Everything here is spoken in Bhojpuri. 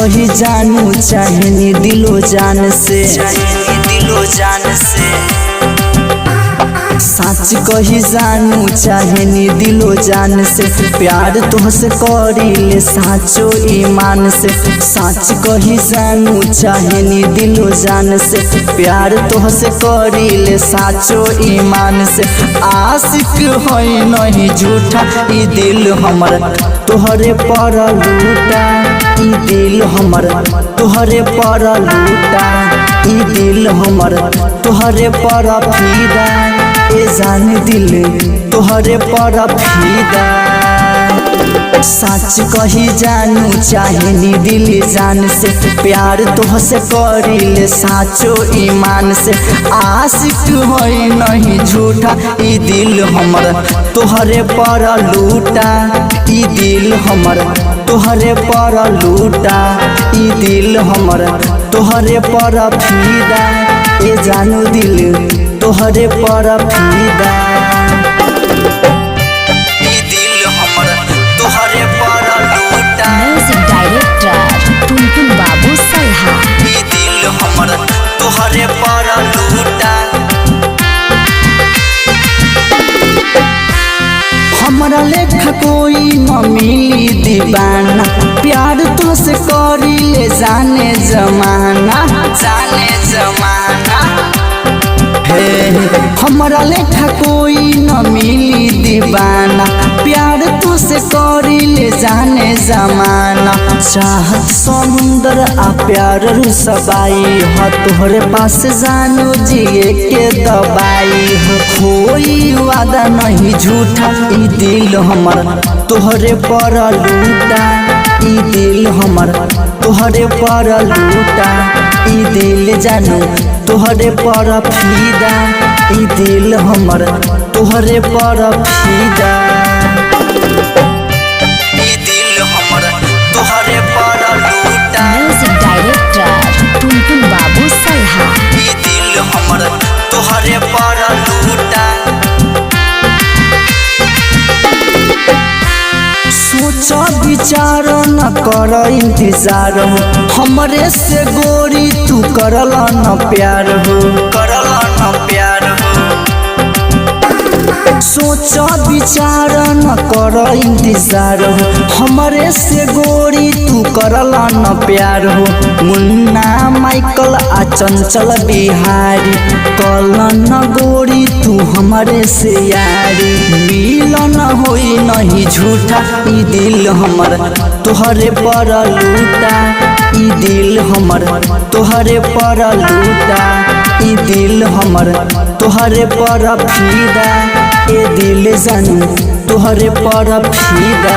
कही जानू चाहे दिलो जान से, सच कही जानू चाहे दिलो जान से, प्यार तुहसे करीले साचो ईमान से। सच कही जानू चाहे दिलो जान से, प्यार तुहसे करीले साचो ईमान से। आशिक होई नहीं झूठा ई दिल हमर तोहरे पर लूटा, ई दिल हमर तोहरे पर लूटा, ई दिल हमर तोहरे पर फिदा, ए जान दिल तोहरे पर फिदा। सच कही जानू चाहे दिल जान से, प्यार तोहसे करीले साचो ईमान से। आशिक होई नहीं झूठा ई दिल हमर तोहरे पर लूटा, ई दिल हमर तोहरे पर लूटा, ई दिल हमर तोहरे पर फिदा, ए जानू दिल तोहरे पर फिदा। ई दिल हमर तोहरे पर लूटा, म्यूजिक डायरेक्टर टुनटुन बाबू सल्हा। ई दिल हमर तोहरे पर लूटा। हमरा लेखा कोई न मिली दीवाना, प्यार तुझसे करीले जाने जमाना, जाने जमाना। हमरा लेखा कोई न मिली दीवाना, प्यार तुझसे करीले जाने जमाना। चाहत समुंदर आ प्यार रुसबाई ह, तोहरे पास जानू जिए के दबाई ह। कोई वादा नहीं झूठा ई दिल हमर तोहरे पर लूटा, ई दिल हमर तोहरे पर लूटा, ई दिल जानू तोहरे पर फिदा, ई दिल हमर तोहरे पर फिदा। ई दिल हमर तोहरे पर लूटा, म्यूजिक डायरेक्टर टुनटुन बाबू सल्हा। ई दिल हमर तोहरे पर लूटा। सोच विचार न कर इंतजार हो, हमरे से गोरी तू करला न प्यार हो, करला न प्यार हो। सोच विचार न कर इंतजार हो, हमरे से गोरी तू करला न प्यार हो। मुन्ना माइकल आ चंचल बिहारी, कल न गोरी तू हमरे से यारी। मिलन होई नहीं झूठा ई दिल हमर तोहरे पर लूटा, ई दिल हमर तोहरे पर लूटा, ई दिल हमर तोहरे पर फिदा, ए दिल जानू तोहरे पर फिदा।